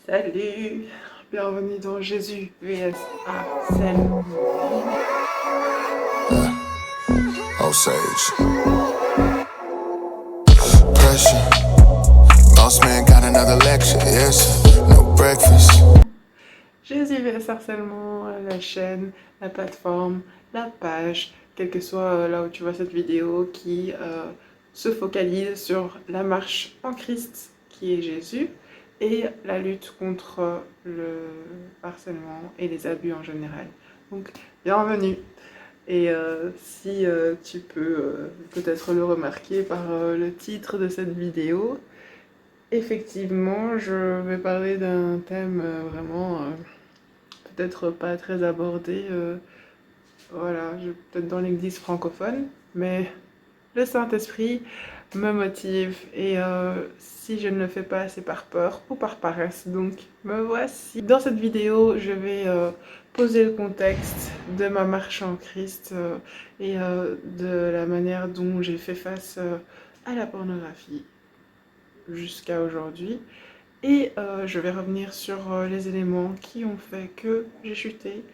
Salut, bienvenue dans Jésus vs Harcèlement. Osage. Pressure. Boss man got another lecture. Yes, no breakfast. Jésus vs Harcèlement, la chaîne, la plateforme, la page, quel que soit là où tu vois cette vidéo, qui se focalise sur la marche en Christ, qui est Jésus, et la lutte contre le harcèlement et les abus en général. Donc, bienvenue. Et si tu peux peut-être le remarquer par le titre de cette vidéo, effectivement, je vais parler d'un thème vraiment peut-être pas très abordé, voilà, peut-être dans l'église francophone, mais le Saint-Esprit me motive et si je ne le fais pas, c'est par peur ou par paresse. Donc me voici. Dans cette vidéo, je vais poser le contexte de ma marche en Christ et de la manière dont j'ai fait face à la pornographie jusqu'à aujourd'hui. Et je vais revenir sur les éléments qui ont fait que j'ai chuté,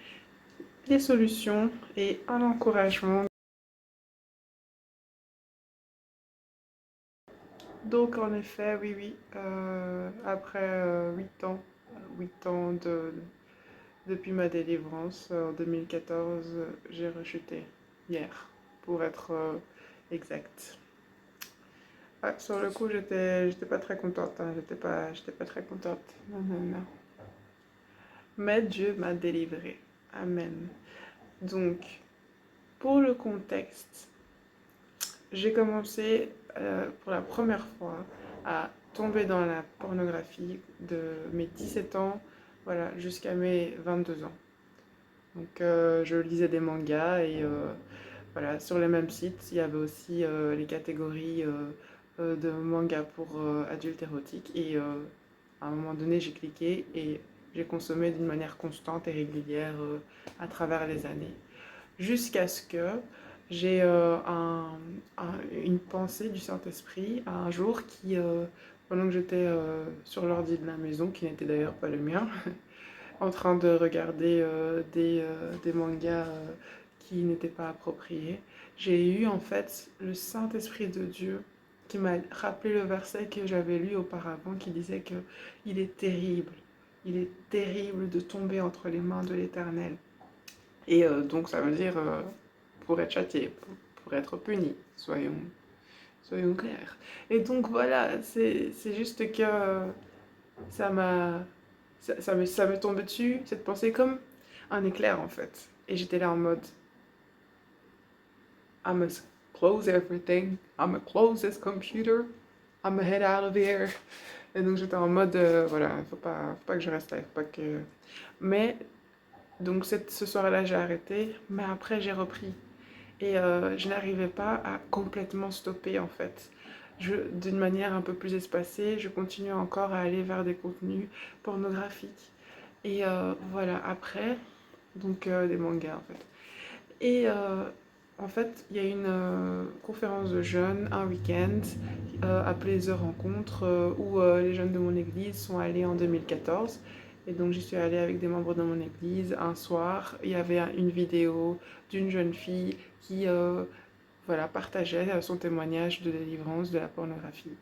les solutions et un encouragement. Donc en effet, oui, après 8 ans depuis ma délivrance en 2014, j'ai rechuté hier, pour être exact. Ah, sur le coup, j'étais pas très contente, hein, j'étais pas très contente, non. Mais Dieu m'a délivrée, amen. Donc, pour le contexte, j'ai commencé pour la première fois à tomber dans la pornographie de mes 17 ans, voilà, jusqu'à mes 22 ans. Donc je lisais des mangas et voilà, sur les mêmes sites, il y avait aussi les catégories de mangas pour adultes érotiques et à un moment donné, j'ai cliqué et j'ai consommé d'une manière constante et régulière à travers les années. Jusqu'à ce que j'ai une pensée du Saint-Esprit un jour qui, pendant que j'étais sur l'ordi de la maison, qui n'était d'ailleurs pas le mien, en train de regarder des mangas qui n'étaient pas appropriés, j'ai eu en fait le Saint-Esprit de Dieu qui m'a rappelé le verset que j'avais lu auparavant qui disait que il est terrible de tomber entre les mains de l'Éternel. Et donc ça veut dire pour être châtié, pour être puni, soyons clairs. Et donc voilà, c'est juste que ça m'a ça m'est tombé dessus, cette pensée, comme un éclair en fait. Et j'étais là en mode I must close everything, I'm gonna close this computer, I'm gonna head out of here. Et donc j'étais en mode voilà, faut pas que je reste là, faut pas que. Mais donc ce soir-là j'ai arrêté, mais après j'ai repris. Et je n'arrivais pas à complètement stopper en fait. D'une manière un peu plus espacée, je continuais encore à aller vers des contenus pornographiques. Et voilà, après, donc des mangas en fait. Et en fait, il y a une conférence de jeunes, un week-end, appelée The Rencontre, où les jeunes de mon église sont allés en 2014. Et donc j'y suis allée avec des membres de mon église un soir. Il y avait une vidéo d'une jeune fille qui voilà, partageait son témoignage de délivrance de la pornographie.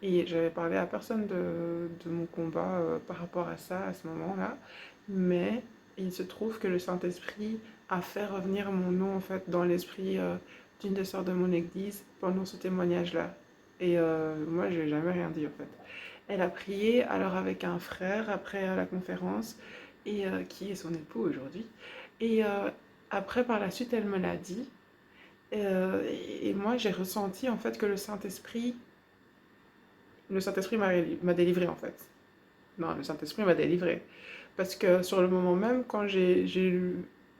Et j'avais parlé à personne de mon combat par rapport à ça à ce moment-là. Mais il se trouve que le Saint-Esprit a fait revenir mon nom en fait dans l'esprit d'une des sœurs de mon église pendant ce témoignage-là. Et moi, je n'ai jamais rien dit en fait. Elle a prié alors avec un frère après la conférence, et qui est son époux aujourd'hui. Et après, par la suite, elle me l'a dit. Et moi, j'ai ressenti en fait que le Saint-Esprit m'a délivré en fait. Non, le Saint-Esprit m'a délivré. Parce que sur le moment même, quand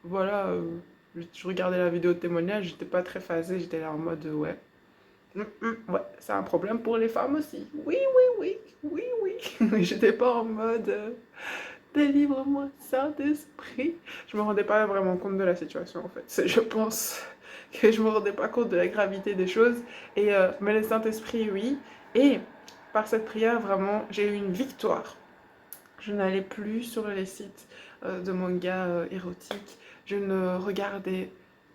voilà, je regardais la vidéo de témoignage, j'étais pas très phasée, j'étais là en mode ouais. Ouais, c'est un problème pour les femmes aussi. Oui. J'étais pas en mode délivre-moi, Saint-Esprit. Je me rendais pas vraiment compte de la situation en fait. Je pense que je me rendais pas compte de la gravité des choses. Et, mais le Saint-Esprit, oui. Et par cette prière, vraiment, j'ai eu une victoire. Je n'allais plus sur les sites de mangas érotiques. Je ne regardais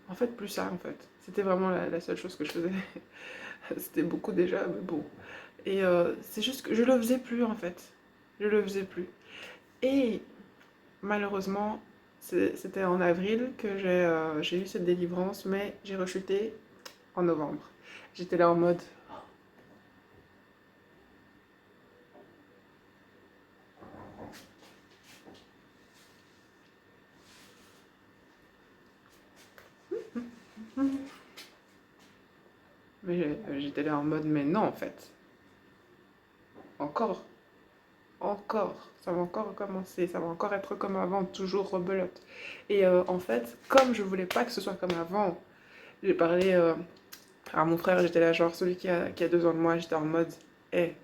en fait plus ça en fait. C'était vraiment la seule chose que je faisais. C'était beaucoup déjà, mais bon. Et c'est juste que je le faisais plus en fait. Je le faisais plus. Et malheureusement, c'était en avril que j'ai eu cette délivrance, mais j'ai rechuté en novembre. J'étais là en mode, mais j'étais là en mode, mais non en fait. Encore, encore. Ça va encore recommencer. Ça va encore être comme avant, toujours rebelote. Et en fait, comme je voulais pas que ce soit comme avant, j'ai parlé à mon frère, j'étais là, genre celui qui a 2 ans de moi, j'étais en mode, hé,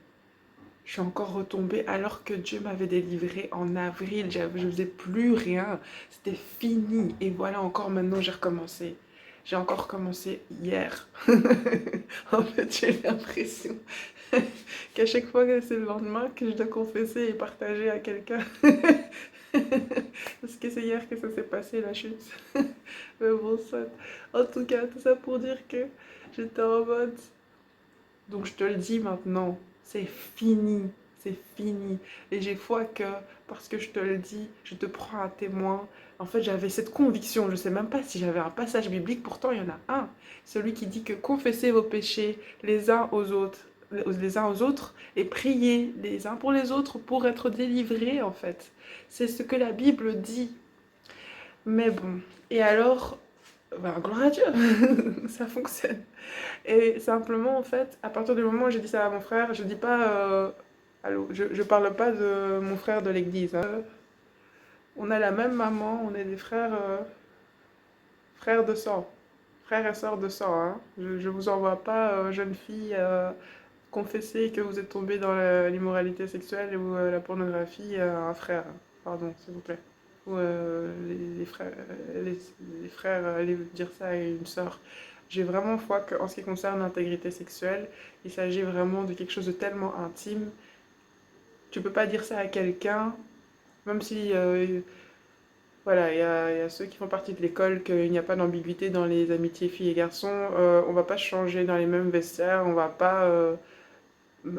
je suis encore retombée alors que Dieu m'avait délivré en avril, je ne faisais plus rien, c'était fini. Et voilà, encore maintenant, j'ai recommencé. J'ai encore commencé hier. En fait, j'ai l'impression qu'à chaque fois que c'est le lendemain que je dois confesser et partager à quelqu'un. Parce que c'est hier que ça s'est passé, la chute. Mais bon, ça. En tout cas, tout ça pour dire que j'étais en mode. Donc je te le dis maintenant, c'est fini. C'est fini. Et j'ai foi que, parce que je te le dis, je te prends à témoin. En fait, j'avais cette conviction. Je ne sais même pas si j'avais un passage biblique. Pourtant, il y en a un. Celui qui dit que confessez vos péchés les uns aux autres. Les uns aux autres et priez les uns pour les autres pour être délivrés en fait. C'est ce que la Bible dit. Mais bon. Et alors, ben, gloire à Dieu, ça fonctionne. Et simplement, en fait, à partir du moment où j'ai dit ça à mon frère, je dis pas. Allô, je parle pas de mon frère de l'église, hein. On a la même maman, on est des frères, frères de sang. Frères et sœurs de sang, hein. Je vous envoie pas, jeune fille, confesser que vous êtes tombée dans l'immoralité sexuelle ou la pornographie à un frère. Pardon, s'il vous plaît. Ou les frères, les frères aller dire ça à une sœur. J'ai vraiment foi qu'en ce qui concerne l'intégrité sexuelle, il s'agit vraiment de quelque chose de tellement intime. Tu peux pas dire ça à quelqu'un, même si voilà, il y a ceux qui font partie de l'école qu'il n'y a pas d'ambiguïté dans les amitiés filles et garçons. On va pas changer dans les mêmes vestiaires, on va pas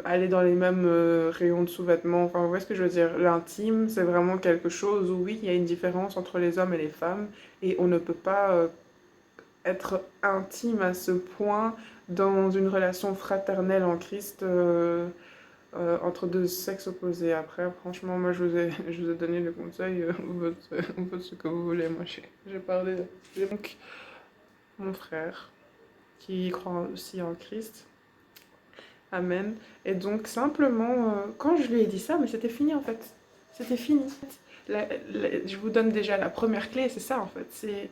aller dans les mêmes rayons de sous-vêtements. Enfin, vous voyez ce que je veux dire? L'intime, c'est vraiment quelque chose où oui, il y a une différence entre les hommes et les femmes, et on ne peut pas être intime à ce point dans une relation fraternelle en Christ entre deux sexes opposés. Après, franchement, moi, je vous ai donné le conseil, vous faites ce que vous voulez. Moi, j'ai parlé. J'ai donc mon frère qui croit aussi en Christ. Amen. Et donc, simplement, quand je lui ai dit ça, mais c'était fini en fait. C'était fini. Je vous donne déjà la première clé, c'est ça en fait. C'est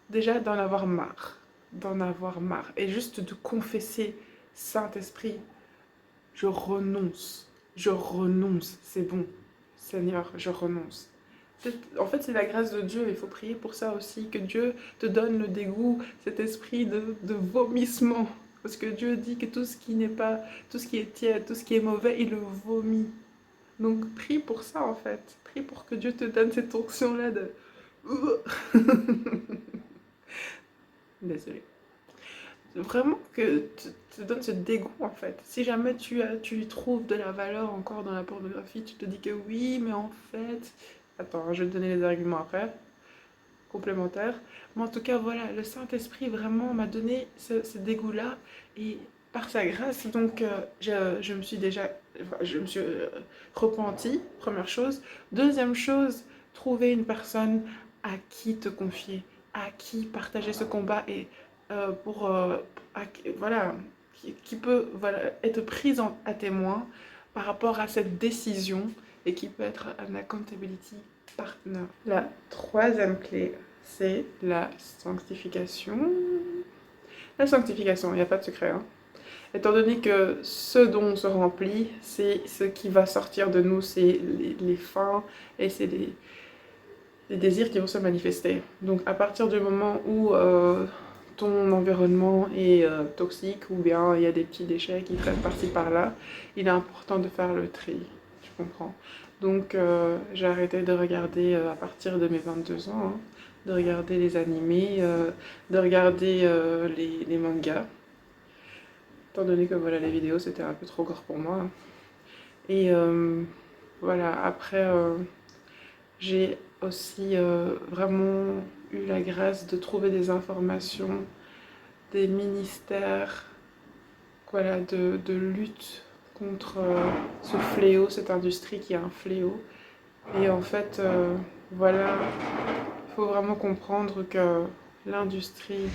déjà d'en avoir marre. D'en avoir marre. Et juste de confesser, Saint-Esprit, je renonce. Je renonce. C'est bon. Seigneur, je renonce. En fait, c'est la grâce de Dieu. Il faut prier pour ça aussi. Que Dieu te donne le dégoût, cet esprit de vomissement. Parce que Dieu dit que tout ce qui n'est pas, tout ce qui est tiède, tout ce qui est mauvais, il le vomit. Donc prie pour ça en fait. Prie pour que Dieu te donne cette onction-là de... Désolée. Vraiment que te donne ce dégoût en fait. Si jamais tu trouves de la valeur encore dans la pornographie, tu te dis que oui, mais en fait... Attends, je vais te donner les arguments après, complémentaires. Mais en tout cas, voilà, le Saint-Esprit vraiment m'a donné ce dégoût-là. Et par sa grâce, donc, je me suis déjà... Je me suis repentie, première chose. Deuxième chose, trouver une personne à qui te confier, à qui partager ce combat et pour... voilà, qui peut voilà, être prise à témoin par rapport à cette décision et qui peut être un accountability partner. La troisième clé, c'est la sanctification. La sanctification, il n'y a pas de secret, hein. Étant donné que ce dont on se remplit, c'est ce qui va sortir de nous, c'est les fins et c'est les désirs qui vont se manifester. Donc à partir du moment où ton environnement est toxique ou bien il y a des petits déchets qui traînent par-ci par-là, il est important de faire le tri, tu comprends? Donc j'ai arrêté de regarder à partir de mes 22 ans, hein, de regarder les animés, de regarder les mangas, étant donné que voilà, les vidéos c'était un peu trop gore pour moi, hein. Et voilà, après j'ai aussi vraiment eu la grâce de trouver des informations des ministères, voilà, de lutte contre ce fléau, cette industrie qui est un fléau. Et en fait, voilà, il faut vraiment comprendre que l'industrie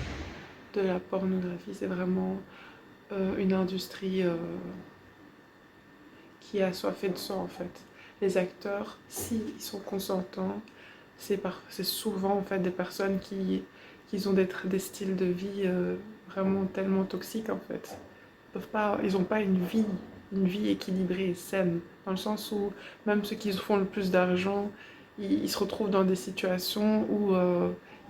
de la pornographie, c'est vraiment une industrie qui est assoiffée de sang en fait. Les acteurs, s'ils sont consentants, c'est souvent en fait des personnes qui ont des styles de vie vraiment tellement toxiques en fait. Ils n'ont pas une vie équilibrée et saine, dans le sens où même ceux qui font le plus d'argent, ils se retrouvent dans des situations où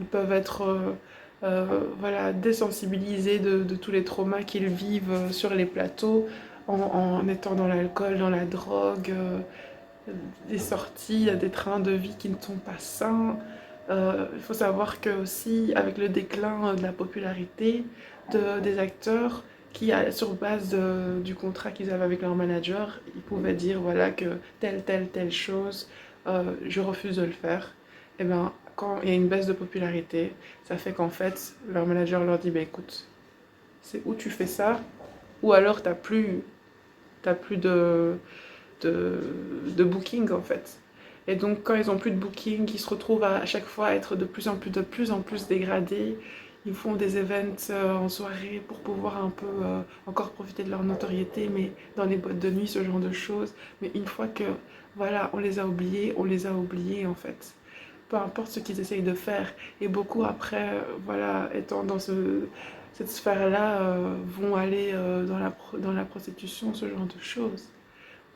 ils peuvent être voilà, désensibilisés de tous les traumas qu'ils vivent sur les plateaux en étant dans l'alcool, dans la drogue, des sorties, des trains de vie qui ne sont pas sains. Il faut savoir que aussi avec le déclin de la popularité des acteurs, sur base du contrat qu'ils avaient avec leur manager, ils pouvaient dire voilà que telle chose, je refuse de le faire. Et bien quand il y a une baisse de popularité, ça fait qu'en fait leur manager leur dit bah, écoute, c'est où tu fais ça, ou alors t'as plus de booking en fait. Et donc quand ils ont plus de booking, ils se retrouvent à chaque fois à être de plus en plus dégradés. Ils font des events en soirée pour pouvoir un peu encore profiter de leur notoriété, mais dans les boîtes de nuit, ce genre de choses. Mais une fois que voilà, on les a oubliés en fait. Peu importe ce qu'ils essayent de faire. Et beaucoup après, voilà, étant dans cette sphère-là, vont aller dans la prostitution, ce genre de choses.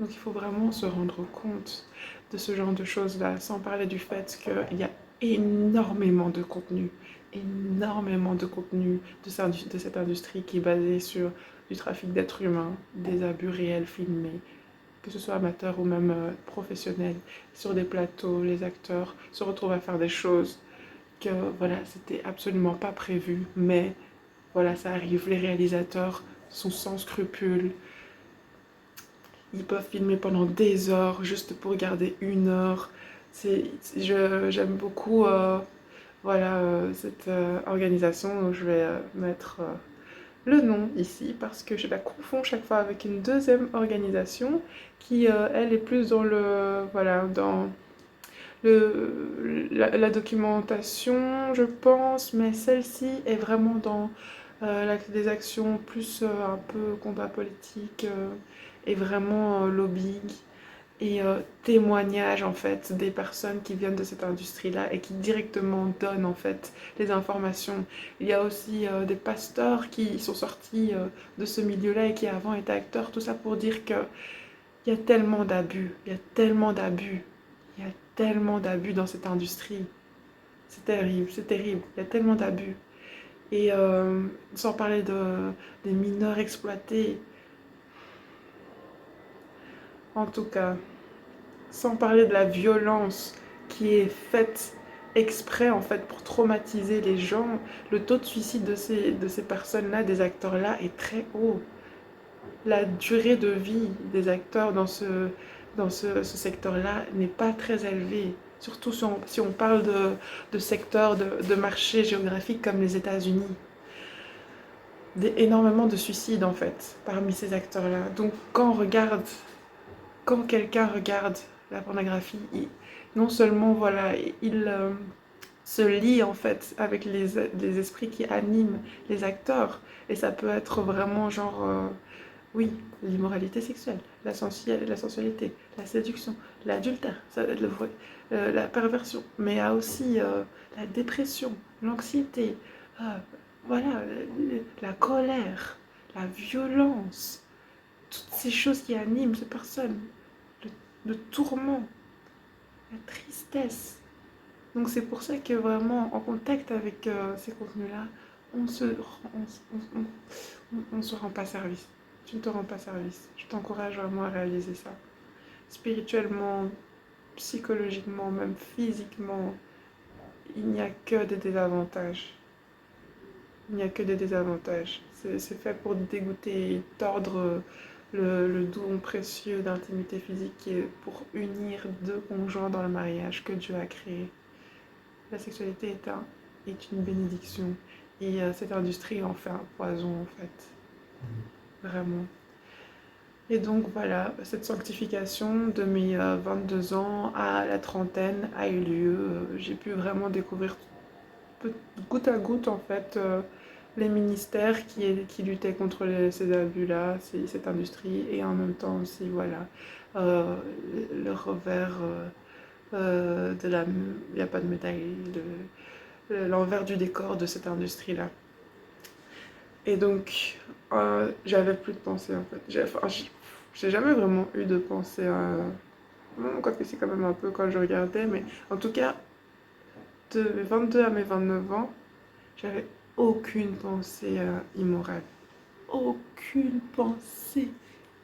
Donc il faut vraiment se rendre compte de ce genre de choses-là, sans parler du fait qu'il y a énormément de contenu de cette industrie qui est basée sur du trafic d'êtres humains, des abus réels filmés, que ce soit amateur ou même professionnel. Sur des plateaux, les acteurs se retrouvent à faire des choses que voilà, c'était absolument pas prévu, mais voilà, ça arrive. Les réalisateurs sont sans scrupules. Ils peuvent filmer pendant des heures juste pour garder une heure. J'aime beaucoup voilà, cette organisation. Je vais mettre le nom ici parce que je la confonds chaque fois avec une deuxième organisation qui, elle, est plus dans voilà, dans la documentation, je pense, mais celle-ci est vraiment dans des actions plus un peu combat politique et vraiment lobbying et témoignage en fait des personnes qui viennent de cette industrie-là et qui directement donnent en fait les informations. Il y a aussi des pasteurs qui sont sortis de ce milieu-là et qui avant étaient acteurs, tout ça pour dire que il y a tellement d'abus, il y a tellement d'abus, il y a tellement d'abus dans cette industrie. C'est terrible, il y a tellement d'abus. Et sans parler des mineurs exploités, en tout cas, sans parler de la violence qui est faite exprès en fait pour traumatiser les gens, le taux de suicide de ces personnes-là, des acteurs-là, est très haut. La durée de vie des acteurs ce secteur-là n'est pas très élevée. Surtout si on parle de secteurs de marché géographique comme les États-Unis. Énormément de suicides en fait parmi ces acteurs-là. Donc quand quelqu'un regarde la pornographie, non seulement voilà, il se lie en fait avec les esprits qui animent les acteurs, et ça peut être vraiment genre oui, l'immoralité sexuelle, la sensualité, la séduction, l'adultère, la perversion, mais il y a aussi la dépression, l'anxiété, euh, voilà, la colère, la violence, toutes ces choses qui animent ces personnes, le tourment, la tristesse. Donc c'est pour ça que vraiment, en contact avec ces contenus-là, on se rend pas service. Tu ne te rends pas service. Je t'encourage vraiment à réaliser ça. Spirituellement, psychologiquement, même physiquement, il n'y a que des désavantages. Il n'y a que des désavantages. C'est fait pour dégoûter et tordre le don précieux d'intimité physique et pour unir deux conjoints dans le mariage que Dieu a créé. La sexualité est une bénédiction et cette industrie en fait un poison en fait. Vraiment. Et donc voilà, cette sanctification de mes 22 ans à la trentaine a eu lieu. J'ai pu vraiment découvrir goutte à goutte en fait les ministères qui luttaient contre ces abus-là, cette industrie, et en même temps aussi voilà euh, le revers de la... Il n'y a pas de médaille, l'envers du décor de cette industrie-là. Et donc j'avais plus de pensée en fait. J'ai jamais vraiment eu de pensée, quoique c'est quand même un peu quand je regardais, mais en tout cas, de mes 22 à mes 29 ans, j'avais aucune pensée immorale. Aucune pensée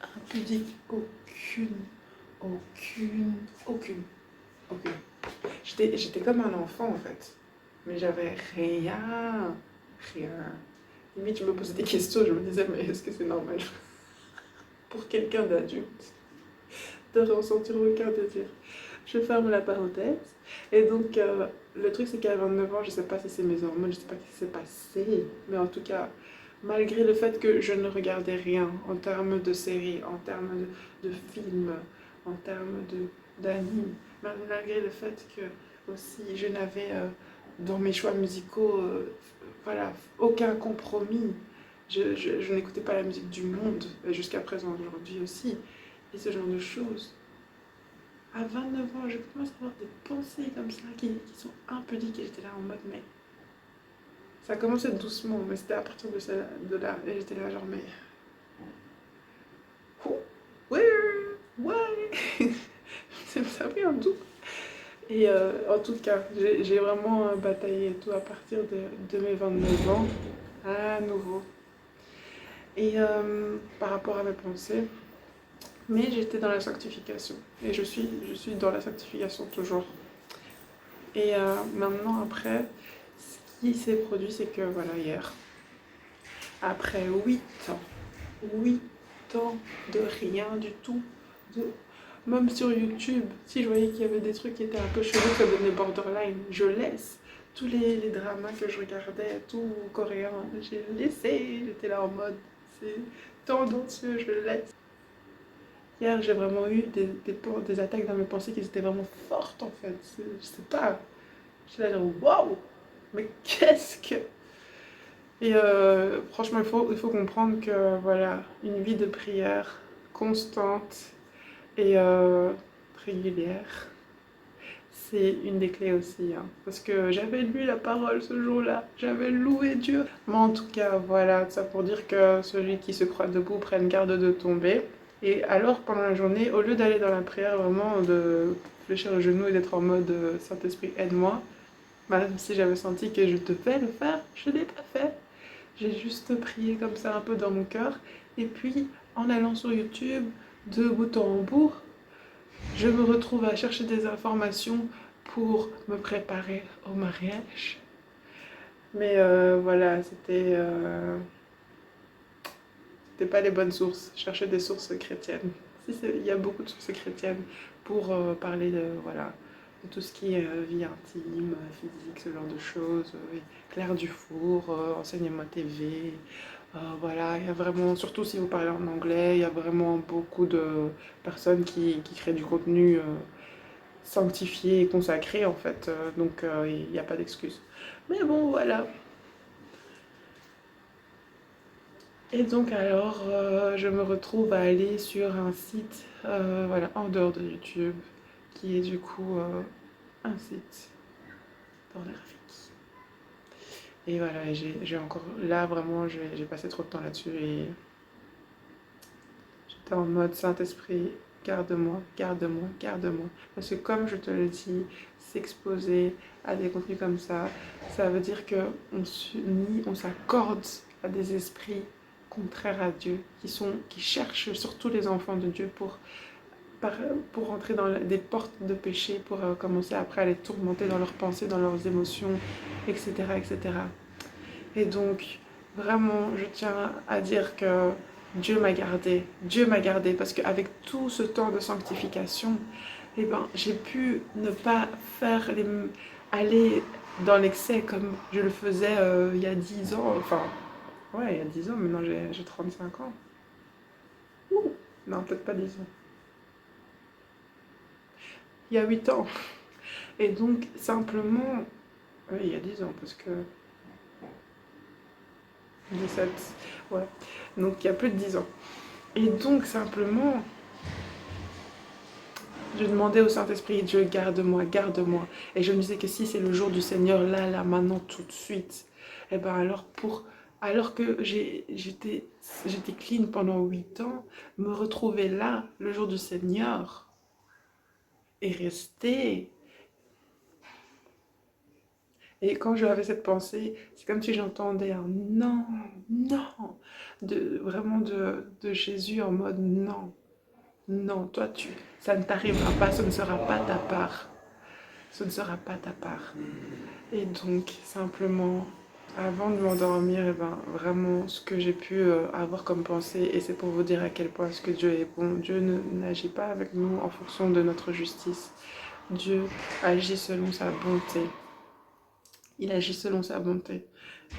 impudique. Aucune. Aucune. Aucune. Aucune. J'étais comme un enfant en fait. Mais j'avais rien. Rien. Limite, je me posais des questions. Je me disais, mais est-ce que c'est normal pour quelqu'un d'adulte de ressentir aucun désir? Je ferme la parenthèse. Et donc, le truc, c'est qu'à 29 ans, je sais pas si c'est mes hormones, je sais pas ce qui s'est passé, mais en tout cas, malgré le fait que je ne regardais rien en termes de séries, en termes de films, en termes d'animes, malgré le fait que aussi je n'avais dans mes choix musicaux, voilà, aucun compromis. Je n'écoutais pas la musique du monde, jusqu'à présent, aujourd'hui aussi, et ce genre de choses. À 29 ans, je commence à avoir des pensées comme ça qui sont impudiques et j'étais là en mode mais... Ça a commencé doucement, mais c'était à partir de là et j'étais là genre mais... Oh, ouais, ouais. Ça vient d'où? Et en tout cas, j'ai vraiment bataillé et tout à partir de mes 29 ans, à nouveau. Et par rapport à mes pensées, mais j'étais dans la sanctification. Et je suis dans la sanctification toujours. Et maintenant, après, ce qui s'est produit, c'est que voilà, hier, après 8 ans de rien du tout, même sur YouTube, si je voyais qu'il y avait des trucs qui étaient un peu chelous, ça devenait borderline, je laisse. Tous les dramas que je regardais, tout coréen, j'ai laissé, j'étais là en mode, c'est tendancieux, je laisse. Hier, j'ai vraiment eu des attaques dans mes pensées qui étaient vraiment fortes en fait. Je sais pas. Je suis là, genre, waouh! Mais qu'est-ce que. Et franchement, il faut comprendre que voilà, une vie de prière constante et régulière, c'est une des clés aussi. Hein. Parce que j'avais lu la parole ce jour-là, j'avais loué Dieu. Mais en tout cas, voilà, ça pour dire que celui qui se croit debout prenne garde de tomber. Et alors, pendant la journée, au lieu d'aller dans la prière, vraiment de fléchir le genou et d'être en mode Saint-Esprit, aide-moi, même si j'avais senti que je devais le faire, je ne l'ai pas fait. J'ai juste prié comme ça un peu dans mon cœur. Et puis, en allant sur YouTube, de bout en bout, je me retrouve à chercher des informations pour me préparer au mariage. Mais voilà, c'était pas les bonnes sources. Je cherchais des sources chrétiennes. Il y a beaucoup de sources chrétiennes pour parler voilà, de tout ce qui est vie intime, physique, ce genre de choses. Claire Dufour, Enseignement TV. Voilà, il y a vraiment, surtout si vous parlez en anglais, il y a vraiment beaucoup de personnes qui créent du contenu sanctifié et consacré en fait. Donc il n'y a pas d'excuse. Mais bon, voilà. Et donc alors, je me retrouve à aller sur un site, voilà, en dehors de YouTube, qui est du coup un site pornographique. Et voilà, j'ai encore, là vraiment, j'ai passé trop de temps là-dessus et j'étais en mode Saint-Esprit, garde-moi, garde-moi, garde-moi. Parce que comme je te le dis, s'exposer à des contenus comme ça veut dire qu'on s'unit, on s'accorde à des esprits contraires à Dieu, qui cherchent surtout les enfants de Dieu pour pour rentrer dans des portes de péché, pour commencer après à les tourmenter dans leurs pensées, dans leurs émotions, etc. etc. Et donc, vraiment, je tiens à dire que Dieu m'a gardé. Dieu m'a gardé parce qu'avec tout ce temps de sanctification, eh ben, j'ai pu ne pas aller dans l'excès comme je le faisais il y a 10 ans. Enfin, ouais, il y a 10 ans, maintenant j'ai 35 ans. Ouh, non, peut-être pas 10 ans. Il y a 8 ans. Et donc, simplement, oui, il y a 10 ans, parce que 17, ouais. Donc, il y a plus de 10 ans. Et donc, simplement, je demandais au Saint-Esprit, Dieu, garde-moi, garde-moi. Et je me disais que si c'est le jour du Seigneur, là, maintenant, tout de suite, et ben alors que j'étais clean pendant 8 ans, me retrouver là, le jour du Seigneur, et rester. Et quand j'avais cette pensée, c'est comme si j'entendais un non, non, vraiment de Jésus en mode non, non, toi ça ne t'arrivera pas, ce ne sera pas ta part, ce ne sera pas ta part. Et donc simplement, avant de m'endormir, eh ben, vraiment ce que j'ai pu avoir comme pensée, et c'est pour vous dire à quel point ce que Dieu est bon, Dieu n'agit pas avec nous en fonction de notre justice, Dieu agit selon sa bonté. Il agit selon sa bonté.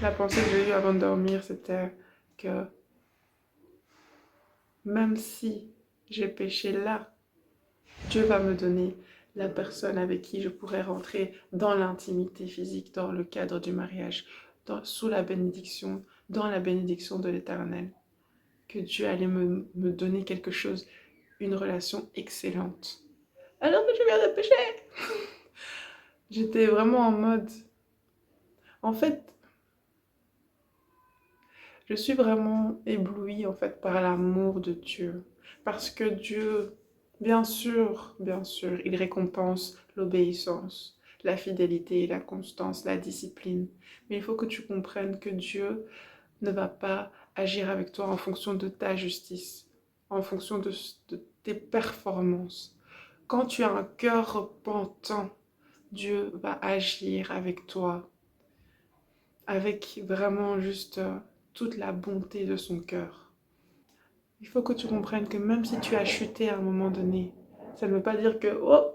La pensée que j'ai eue avant de dormir, c'était que même si j'ai péché là, Dieu va me donner la personne avec qui je pourrais rentrer dans l'intimité physique, dans le cadre du mariage, sous la bénédiction, dans la bénédiction de l'Éternel. Que Dieu allait me donner quelque chose, une relation excellente. Alors que je viens de pécher, j'étais vraiment en mode... En fait, je suis vraiment éblouie en fait par l'amour de Dieu. Parce que Dieu, bien sûr, il récompense l'obéissance, la fidélité, la constance, la discipline. Mais il faut que tu comprennes que Dieu ne va pas agir avec toi en fonction de ta justice, en fonction de tes performances. Quand tu as un cœur repentant, Dieu va agir avec toi avec vraiment juste toute la bonté de son cœur. Il faut que tu comprennes que même si tu as chuté à un moment donné, ça ne veut pas dire que, oh,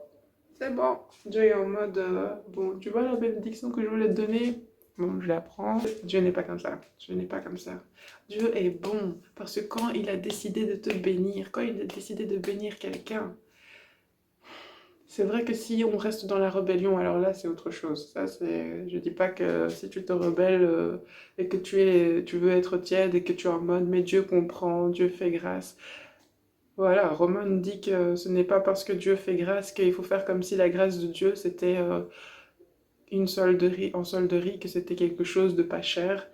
c'est bon, Dieu est en mode, bon, tu vois la bénédiction que je voulais te donner, bon, je la prends. Dieu n'est pas comme ça, Dieu n'est pas comme ça. Dieu est bon, parce que quand il a décidé de te bénir, quand il a décidé de bénir quelqu'un, c'est vrai que si on reste dans la rébellion, alors là, c'est autre chose. Ça, c'est... Je dis pas que si tu te rebelles et que tu veux être tiède et que tu es en mode, mais Dieu comprend, Dieu fait grâce. Voilà, Romain dit que ce n'est pas parce que Dieu fait grâce qu'il faut faire comme si la grâce de Dieu, c'était une solderie, en solderie, que c'était quelque chose de pas cher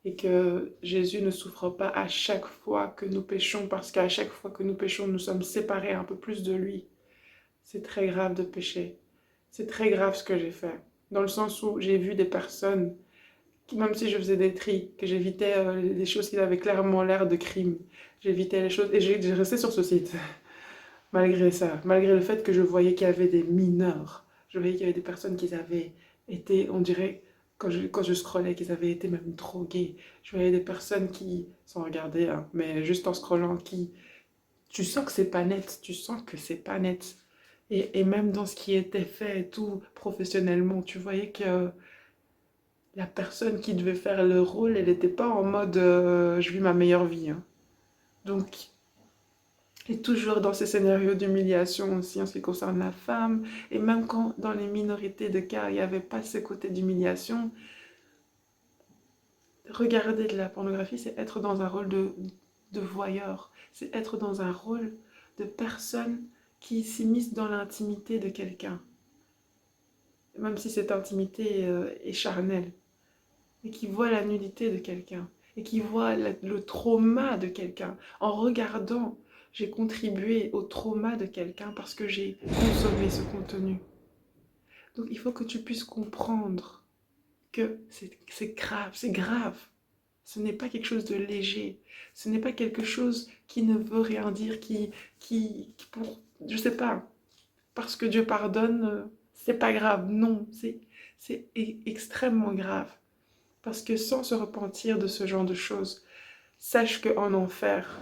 et que Jésus ne souffre pas à chaque fois que nous péchons, parce qu'à chaque fois que nous péchons, nous sommes séparés un peu plus de lui. C'est très grave de pécher. C'est très grave ce que j'ai fait. Dans le sens où j'ai vu des personnes, même si je faisais des tris, que j'évitais les choses qui avaient clairement l'air de crime. J'évitais les choses et j'ai resté sur ce site. Malgré ça, malgré le fait que je voyais qu'il y avait des mineurs. Je voyais qu'il y avait des personnes qui avaient été, on dirait, quand je scrollais, qu'ils avaient été même drogués. Je voyais des personnes qui, sans regarder, hein, mais juste en scrollant, qui... Tu sens que c'est pas net, tu sens que c'est pas net. Et même dans ce qui était fait et tout, professionnellement, tu voyais que la personne qui devait faire le rôle, elle n'était pas en mode je vis ma meilleure vie, hein. Donc, et toujours dans ces scénarios d'humiliation aussi en ce qui concerne la femme, et même quand dans les minorités de cas, il n'y avait pas ce côté d'humiliation, regarder de la pornographie, c'est être dans un rôle de voyeur, c'est être dans un rôle de personne qui s'immisce dans l'intimité de quelqu'un, même si cette intimité est charnelle, et qui voit la nudité de quelqu'un, et qui voit le trauma de quelqu'un. En regardant, j'ai contribué au trauma de quelqu'un parce que j'ai consommé ce contenu. Donc il faut que tu puisses comprendre que c'est grave, c'est grave. Ce n'est pas quelque chose de léger. Ce n'est pas quelque chose qui ne veut rien dire, qui je sais pas, parce que Dieu pardonne, c'est pas grave. Non, c'est extrêmement grave. Parce que sans se repentir de ce genre de choses, sache qu'en enfer,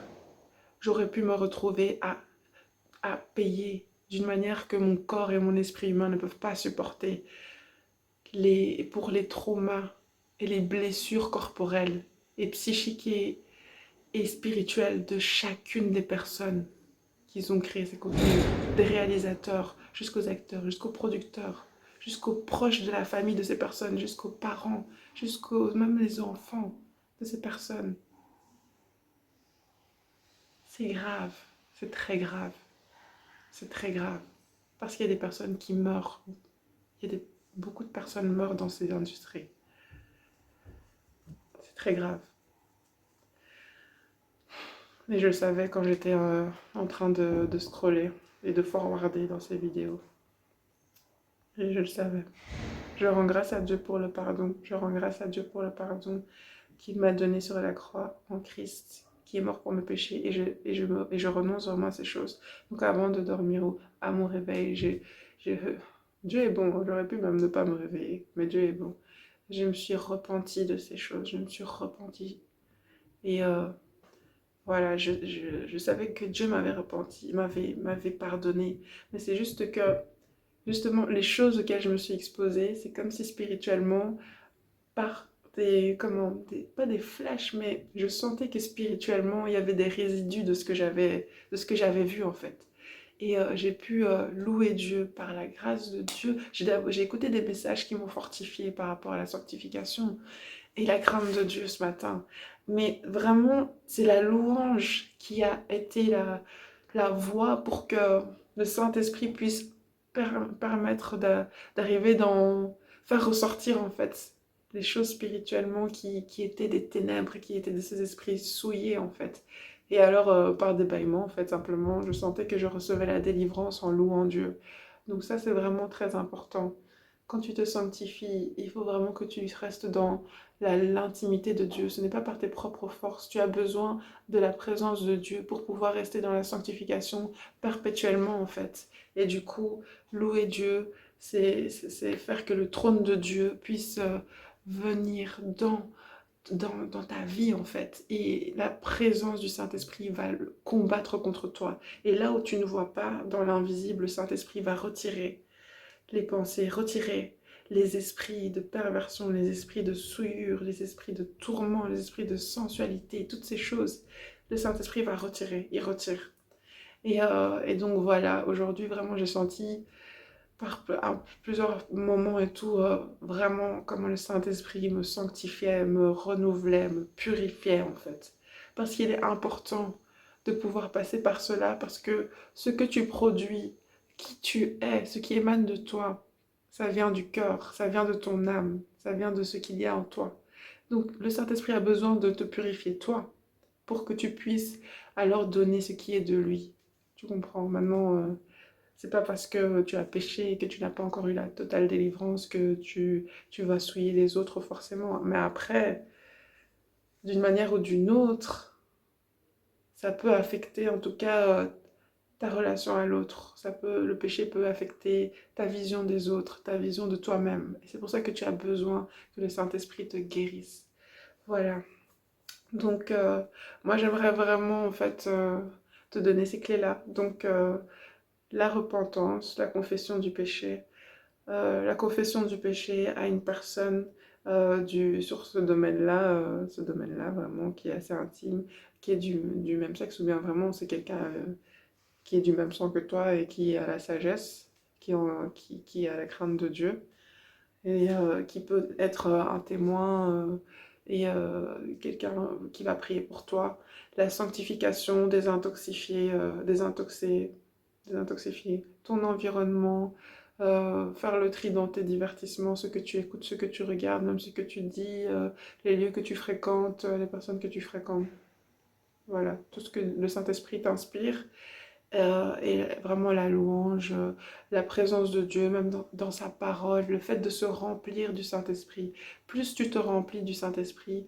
j'aurais pu me retrouver à payer d'une manière que mon corps et mon esprit humain ne peuvent pas supporter pour les traumas et les blessures corporelles et psychiques et spirituelles de chacune des personnes qui ont créé ces contenus, des réalisateurs jusqu'aux acteurs, jusqu'aux producteurs, jusqu'aux proches de la famille de ces personnes, jusqu'aux parents, jusqu'aux même les enfants de ces personnes. C'est grave, c'est très grave, c'est très grave. Parce qu'il y a des personnes qui meurent, beaucoup de personnes meurent dans ces industries. C'est très grave. Et je le savais quand j'étais en train de scroller et de forwarder dans ces vidéos. Et je le savais. Je rends grâce à Dieu pour le pardon. Je rends grâce à Dieu pour le pardon qu'il m'a donné sur la croix en Christ, qui est mort pour mes péchés. Et je renonce vraiment à ces choses. Donc avant de dormir ou à mon réveil, Dieu est bon. J'aurais pu même ne pas me réveiller, mais Dieu est bon. Je me suis repentie de ces choses. Je me suis repentie. Et voilà, je savais que Dieu m'avait repenti, m'avait pardonné. Mais c'est juste que, justement, les choses auxquelles je me suis exposée, c'est comme si spirituellement, par pas des flashs, mais je sentais que spirituellement, il y avait des résidus de ce que j'avais vu en fait. Et j'ai pu louer Dieu par la grâce de Dieu. J'ai écouté des messages qui m'ont fortifié par rapport à la sanctification et la crainte de Dieu ce matin. Mais vraiment, c'est la louange qui a été la voie pour que le Saint-Esprit puisse permettre d'arriver faire ressortir en fait les choses spirituellement qui étaient des ténèbres, qui étaient de ces esprits souillés en fait. Et alors, par des bâillements, en fait, simplement, je sentais que je recevais la délivrance en louant Dieu. Donc ça, c'est vraiment très important. Quand tu te sanctifies, il faut vraiment que tu restes dans l'intimité de Dieu. Ce n'est pas par tes propres forces. Tu as besoin de la présence de Dieu pour pouvoir rester dans la sanctification perpétuellement, en fait. Et du coup, louer Dieu, c'est faire que le trône de Dieu puisse venir dans ta vie en fait. Et la présence du Saint-Esprit va combattre contre toi. Et là où tu ne vois pas, dans l'invisible, le Saint-Esprit va retirer les pensées, retirer les esprits de perversion, les esprits de souillure, les esprits de tourment, les esprits de sensualité, toutes ces choses. Le Saint-Esprit va retirer, il retire. Et donc voilà, aujourd'hui vraiment j'ai senti à plusieurs moments et tout, vraiment comment le Saint-Esprit me sanctifiait, me renouvelait, me purifiait en fait. Parce qu'il est important de pouvoir passer par cela, parce que ce que tu produis, qui tu es, ce qui émane de toi, ça vient du cœur, ça vient de ton âme, ça vient de ce qu'il y a en toi. Donc le Saint-Esprit a besoin de te purifier toi, pour que tu puisses alors donner ce qui est de lui. Tu comprends? Maintenant, c'est pas parce que tu as péché et que tu n'as pas encore eu la totale délivrance que tu vas souiller les autres forcément. Mais après, d'une manière ou d'une autre, ça peut affecter en tout cas ta relation à l'autre. Le péché peut affecter ta vision des autres, ta vision de toi-même. Et c'est pour ça que tu as besoin que le Saint-Esprit te guérisse. Voilà. Donc, moi, j'aimerais vraiment, en fait, te donner ces clés-là. Donc, la repentance, la confession du péché. La confession du péché à une personne sur ce domaine-là vraiment qui est assez intime, qui est du même sexe, ou bien vraiment c'est quelqu'un qui est du même sang que toi et qui a la sagesse, qui a la crainte de Dieu, et qui peut être un témoin et quelqu'un qui va prier pour toi. La sanctification, désintoxifier ton environnement, faire le tri dans tes divertissements, ce que tu écoutes, ce que tu regardes, même ce que tu dis, les lieux que tu fréquentes, les personnes que tu fréquentes. Voilà, tout ce que le Saint-Esprit t'inspire. Et vraiment la louange, la présence de Dieu, même dans sa parole, le fait de se remplir du Saint-Esprit. Plus tu te remplis du Saint-Esprit,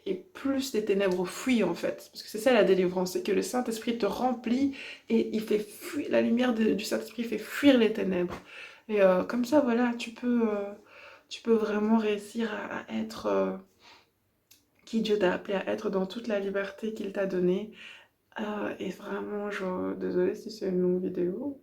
et plus les ténèbres fuient en fait. Parce que c'est ça la délivrance, c'est que le Saint-Esprit te remplit et il fait fuir, la lumière du Saint-Esprit fait fuir les ténèbres. Et comme ça, voilà, tu peux vraiment réussir à être qui Dieu t'a appelé à être dans toute la liberté qu'il t'a donnée. Et vraiment, désolée si c'est une longue vidéo.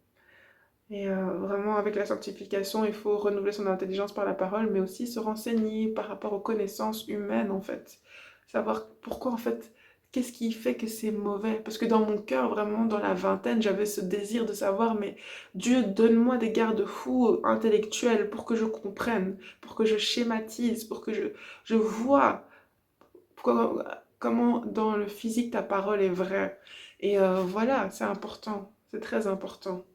Et vraiment, avec la sanctification, il faut renouveler son intelligence par la parole, mais aussi se renseigner par rapport aux connaissances humaines, en fait. Savoir pourquoi, en fait, qu'est-ce qui fait que c'est mauvais. Parce que dans mon cœur, vraiment, dans la vingtaine, j'avais ce désir de savoir, mais Dieu, donne-moi des garde-fous intellectuels pour que je comprenne, pour que je schématise, pour que je vois comment dans le physique ta parole est vraie. Et voilà, c'est important, c'est très important.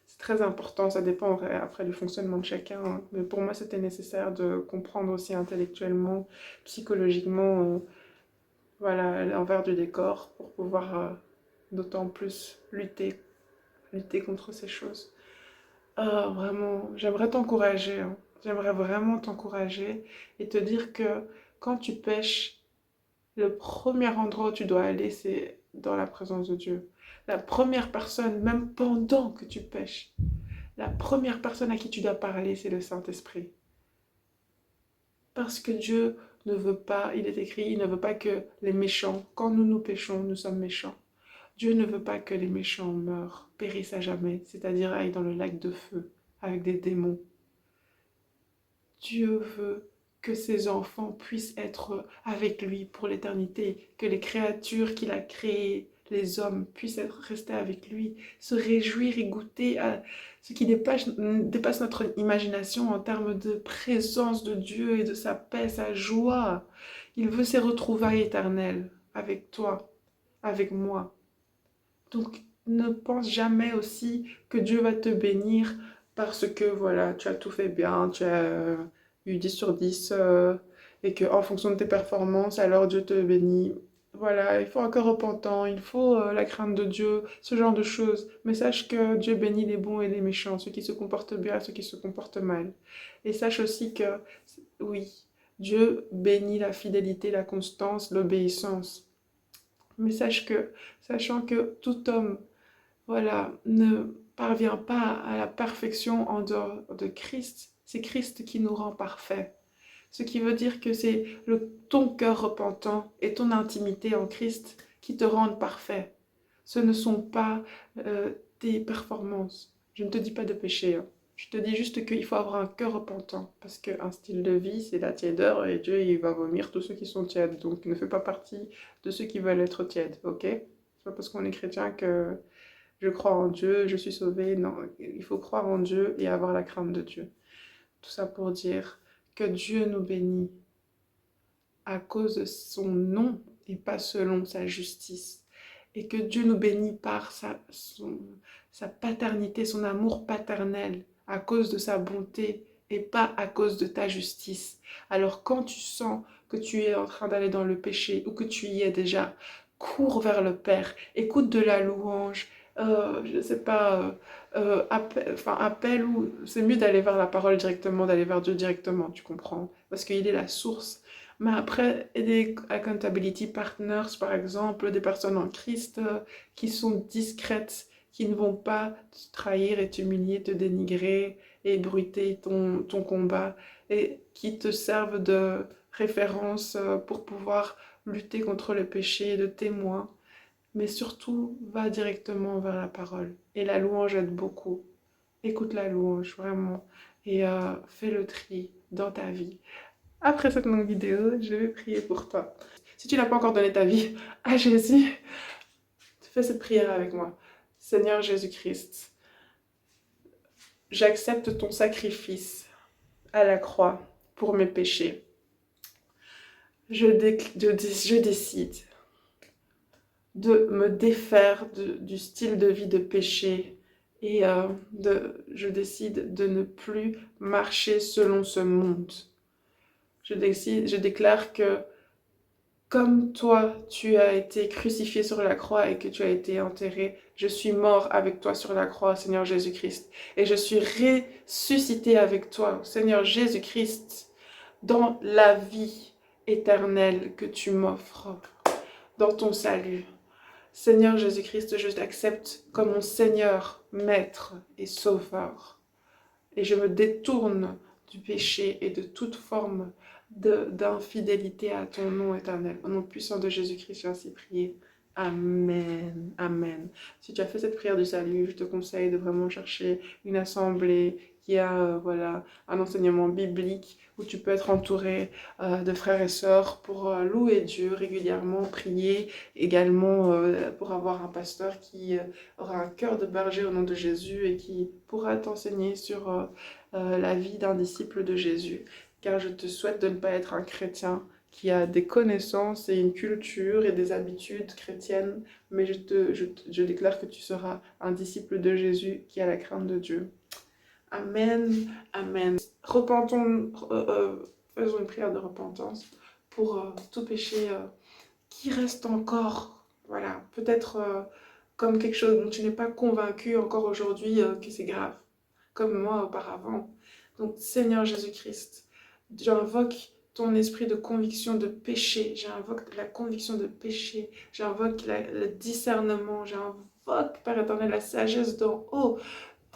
C'est très important, ça dépend après du fonctionnement de chacun, hein. Mais pour moi, c'était nécessaire de comprendre aussi intellectuellement, psychologiquement, voilà, l'envers du décor pour pouvoir d'autant plus lutter contre ces choses. Vraiment, j'aimerais t'encourager, hein. J'aimerais vraiment t'encourager et te dire que quand tu pêches, le premier endroit où tu dois aller, c'est dans la présence de Dieu. La première personne, même pendant que tu pêches, la première personne à qui tu dois parler, c'est le Saint-Esprit. Parce que Dieu ne veut pas, il est écrit, il ne veut pas que les méchants, quand nous péchons, nous sommes méchants. Dieu ne veut pas que les méchants meurent, périssent à jamais, c'est-à-dire aillent dans le lac de feu avec des démons. Dieu veut que ses enfants puissent être avec lui pour l'éternité, que les créatures qu'il a créées, les hommes, puissent rester avec lui, se réjouir et goûter à ce qui dépasse notre imagination en termes de présence de Dieu et de sa paix, sa joie. Il veut ces retrouvailles éternelles avec toi, avec moi. Donc, ne pense jamais aussi que Dieu va te bénir parce que, voilà, tu as tout fait bien, tu as eu 10 sur 10 et que en fonction de tes performances, alors Dieu te bénit. Voilà, il faut un cœur repentant, il faut la crainte de Dieu, ce genre de choses. Mais sache que Dieu bénit les bons et les méchants, ceux qui se comportent bien et ceux qui se comportent mal. Et sache aussi que, oui, Dieu bénit la fidélité, la constance, l'obéissance. Mais sachant que tout homme, voilà, ne parvient pas à la perfection en dehors de Christ, c'est Christ qui nous rend parfaits. Ce qui veut dire que c'est ton cœur repentant et ton intimité en Christ qui te rendent parfait. Ce ne sont pas tes performances. Je ne te dis pas de pécher, hein. Je te dis juste qu'il faut avoir un cœur repentant. Parce qu'un style de vie, c'est la tiédeur et Dieu, il va vomir tous ceux qui sont tièdes. Donc ne fais pas partie de ceux qui veulent être tièdes, ok? C'est pas parce qu'on est chrétien que je crois en Dieu, je suis sauvé. Non, il faut croire en Dieu et avoir la crainte de Dieu. Tout ça pour dire que Dieu nous bénit à cause de son nom et pas selon sa justice. Et que Dieu nous bénit par sa paternité, son amour paternel, à cause de sa bonté et pas à cause de ta justice. Alors quand tu sens que tu es en train d'aller dans le péché ou que tu y es déjà, cours vers le Père, écoute de la louange, je ne sais pas, appelle ou c'est mieux d'aller vers la parole directement, d'aller vers Dieu directement, tu comprends? Parce qu'il est la source. Mais après, des accountability partners, par exemple, des personnes en Christ qui sont discrètes, qui ne vont pas te trahir et t'humilier, te dénigrer et bruiter ton combat, et qui te servent de référence pour pouvoir lutter contre le péché, de témoin. Mais surtout, va directement vers la parole. Et la louange aide beaucoup. Écoute la louange, vraiment. Et fais le tri dans ta vie. Après cette longue vidéo, je vais prier pour toi. Si tu n'as pas encore donné ta vie à Jésus, fais cette prière avec moi. Seigneur Jésus-Christ, j'accepte ton sacrifice à la croix pour mes péchés. Je décide de me défaire du style de vie de péché et je décide de ne plus marcher selon ce monde. Je déclare que comme toi, tu as été crucifié sur la croix et que tu as été enterré, je suis mort avec toi sur la croix, Seigneur Jésus-Christ. Et je suis ressuscité avec toi, Seigneur Jésus-Christ, dans la vie éternel que tu m'offres dans ton salut. Seigneur Jésus-Christ, je t'accepte comme mon Seigneur, Maître et Sauveur. Et je me détourne du péché et de toute forme d'infidélité à ton nom éternel. Au nom puissant de Jésus-Christ, j'ai ainsi prié. Amen. Amen. Si tu as fait cette prière du salut, je te conseille de vraiment chercher une assemblée qui a voilà, un enseignement biblique où tu peux être entouré de frères et sœurs pour louer Dieu régulièrement, prier, également pour avoir un pasteur qui aura un cœur de berger au nom de Jésus et qui pourra t'enseigner sur la vie d'un disciple de Jésus. Car je te souhaite de ne pas être un chrétien qui a des connaissances et une culture et des habitudes chrétiennes, mais je déclare que tu seras un disciple de Jésus qui a la crainte de Dieu. Amen, amen. Repentons, faisons une prière de repentance pour tout péché qui reste encore, voilà, peut-être comme quelque chose dont tu n'es pas convaincu encore aujourd'hui que c'est grave, comme moi auparavant. Donc Seigneur Jésus-Christ, j'invoque ton esprit de conviction de péché, j'invoque la conviction de péché, j'invoque le discernement, j'invoque, Père éternel, la sagesse d'en haut,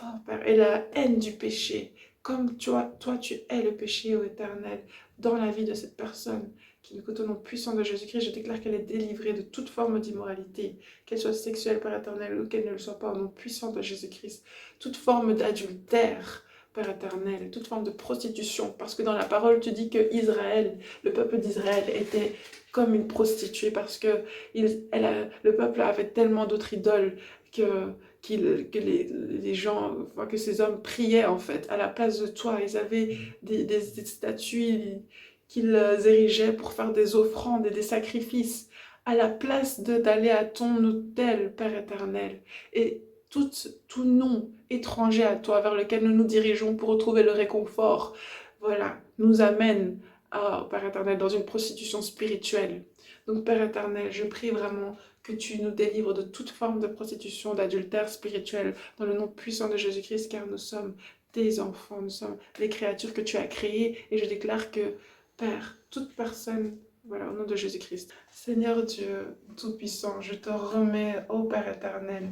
oh, Père, et la haine du péché, comme toi tu es le péché, ô Éternel, dans la vie de cette personne, qui écoute au nom puissant de Jésus-Christ, je déclare qu'elle est délivrée de toute forme d'immoralité, qu'elle soit sexuelle, Père éternel, ou qu'elle ne le soit pas, au nom puissant de Jésus-Christ, toute forme d'adultère, Père éternel, toute forme de prostitution, parce que dans la parole, tu dis que Israël, le peuple d'Israël était comme une prostituée, parce que le peuple avait tellement d'autres idoles que les gens, enfin, que ces hommes priaient en fait à la place de toi. Ils avaient des statues qu'ils érigeaient pour faire des offrandes et des sacrifices à la place d'aller à ton autel, Père éternel. Et tout nom étranger à toi vers lequel nous nous dirigeons pour retrouver le réconfort, voilà, nous amène, Père éternel, dans une prostitution spirituelle. Donc, Père éternel, je prie vraiment que tu nous délivres de toute forme de prostitution, d'adultère spirituel, dans le nom puissant de Jésus-Christ, car nous sommes tes enfants, nous sommes les créatures que tu as créées, et je déclare que, Père, toute personne, voilà, au nom de Jésus-Christ. Seigneur Dieu Tout-Puissant, je te remets, ô Père éternel,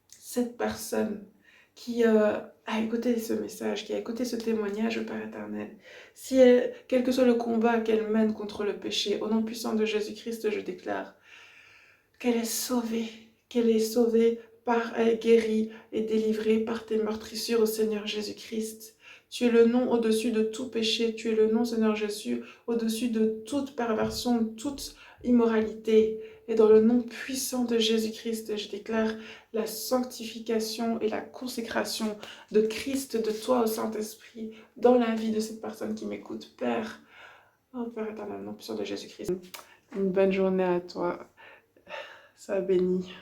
cette personne qui a écouté ce message, qui a écouté ce témoignage, au Père éternel. Si quel que soit le combat qu'elle mène contre le péché, au nom puissant de Jésus-Christ, je déclare qu'elle est sauvée par, elle est guérie et délivrée par tes meurtrissures au Seigneur Jésus-Christ. Tu es le nom au-dessus de tout péché, tu es le nom, Seigneur Jésus, au-dessus de toute perversion, de toute immoralité. Et dans le nom puissant de Jésus-Christ, je déclare la sanctification et la consécration de Christ, de toi au Saint-Esprit, dans la vie de cette personne qui m'écoute. Père, oh Père éternel, au nom puissant de Jésus-Christ. Une bonne journée à toi. Sois béni.